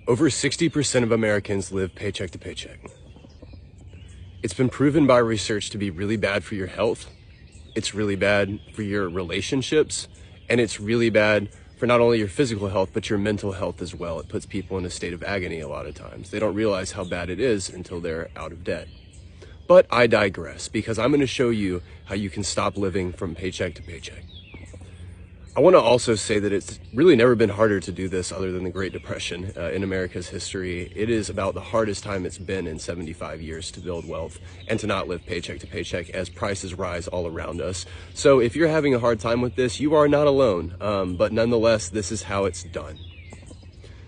Over 60% of Americans live paycheck to paycheck. It's been proven by research to be really bad for your health. It's really bad for your relationships, and it's really bad for not only your physical health, but your mental health as well. It puts people in a state of agony a lot of times. They don't realize how bad it is until they're out of debt. But I digress, because I'm going to show you how you can stop living from paycheck to paycheck. I want to also say that it's really never been harder to do this other than the Great Depression in America's history. It is about the hardest time it's been in 75 years to build wealth and to not live paycheck to paycheck as prices rise all around us. So if you're having a hard time with this, you are not alone, but nonetheless, this is how it's done.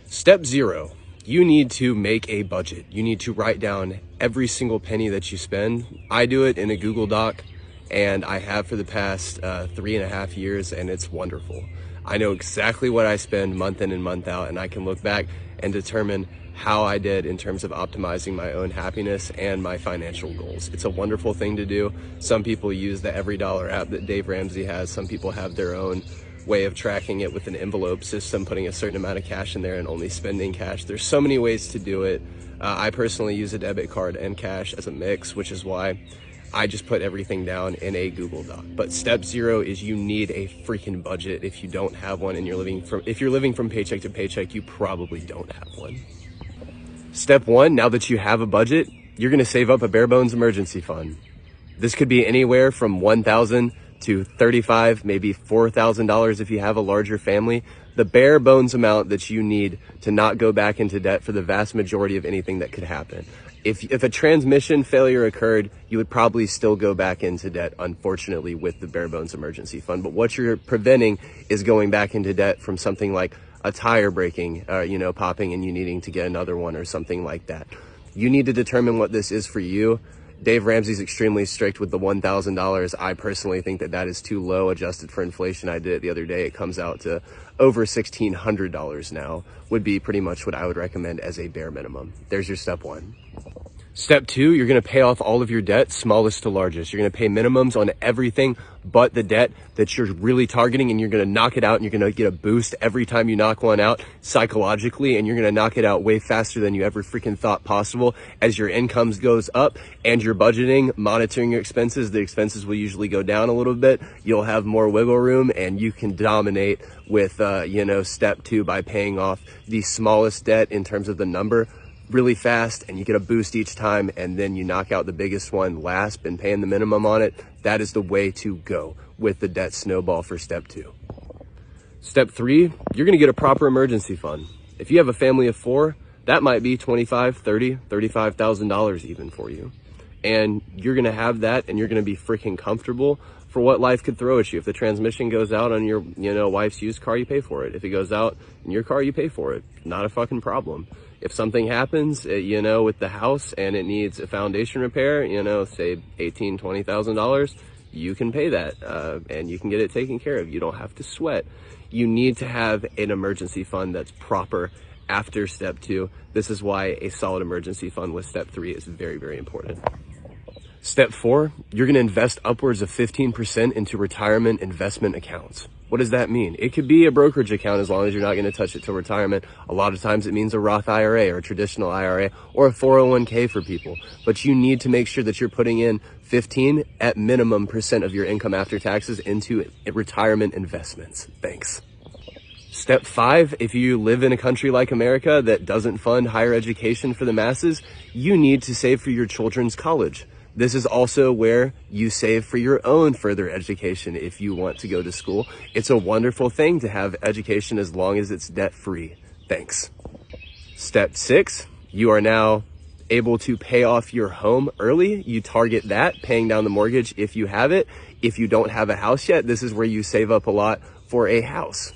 Step 0, you need to make a budget. You need to write down every single penny that you spend. I do it in a Google Doc, and I have for the past 3.5 years, and it's wonderful. I know exactly what I spend month in and month out, and I can look back and determine how I did in terms of optimizing my own happiness and my financial goals. It's a wonderful thing to do. Some people use the EveryDollar app that Dave Ramsey has. Some people have their own way of tracking it with an envelope system, putting a certain amount of cash in there and only spending cash. There's so many ways to do it. I personally use a debit card and cash as a mix, which is why I just put everything down in a Google Doc. But step 0 is you need a freaking budget. If you don't have one and if you're living from paycheck to paycheck, you probably don't have one. Step 1, now that you have a budget, you're going to save up a bare bones emergency fund. This could be anywhere from $1,000 to $35,000, maybe $4,000 if you have a larger family. The bare bones amount that you need to not go back into debt for the vast majority of anything that could happen. If a transmission failure occurred, you would probably still go back into debt, unfortunately, with the bare bones emergency fund. But what you're preventing is going back into debt from something like a tire breaking, popping and you needing to get another one or something like that. You need to determine what this is for you. Dave Ramsey's extremely strict with the $1,000. I personally think that is too low adjusted for inflation. I did it the other day. It comes out to over $1,600 now, would be pretty much what I would recommend as a bare minimum. There's your step 1. Step 2, you're going to pay off all of your debt, smallest to largest. You're going to pay minimums on everything but the debt that you're really targeting, and you're going to knock it out, and you're going to get a boost every time you knock one out psychologically, and you're going to knock it out way faster than you ever freaking thought possible. As your income goes up and you're budgeting, monitoring your expenses, the expenses will usually go down a little bit. You'll have more wiggle room, and you can dominate with, step 2 by paying off the smallest debt in terms of the number really fast, and you get a boost each time, and then you knock out the biggest one last and paying the minimum on it. That is the way to go with the debt snowball for step 2. Step 3, you're going to get a proper emergency fund. If you have a family of 4, that might be $25,000, $30,000, $35,000 even for you. And you're going to have that, and you're going to be freaking comfortable for what life could throw at you. If the transmission goes out on your, wife's used car, you pay for it. If it goes out in your car, you pay for it. Not a fucking problem. If something happens, with the house and it needs a foundation repair, say $18,000, $20,000, you can pay that and you can get it taken care of. You don't have to sweat. You need to have an emergency fund that's proper after step 2. This is why a solid emergency fund with step 3 is very, very important. Step 4, you're going to invest upwards of 15% into retirement investment accounts. What does that mean? It could be a brokerage account as long as you're not going to touch it till retirement. A lot of times it means a Roth IRA or a traditional IRA or a 401k for people. But you need to make sure that you're putting in 15 at minimum % of your income after taxes into retirement investments. Thanks. Step 5, if you live in a country like America that doesn't fund higher education for the masses, you need to save for your children's college. This is also where you save for your own further education if you want to go to school. It's a wonderful thing to have education as long as it's debt-free. Thanks. Step 6, you are now able to pay off your home early. You target that, paying down the mortgage if you have it. If you don't have a house yet, this is where you save up a lot for a house.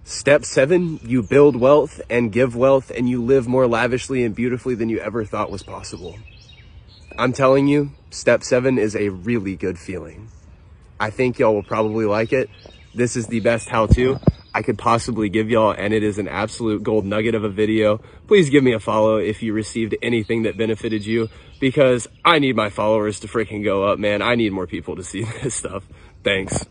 Step 7, you build wealth and give wealth, and you live more lavishly and beautifully than you ever thought was possible. I'm telling you, step 7 is a really good feeling. I think y'all will probably like it. This is the best how-to I could possibly give y'all, and it is an absolute gold nugget of a video. Please give me a follow if you received anything that benefited you, because I need my followers to freaking go up, man. I need more people to see this stuff. Thanks.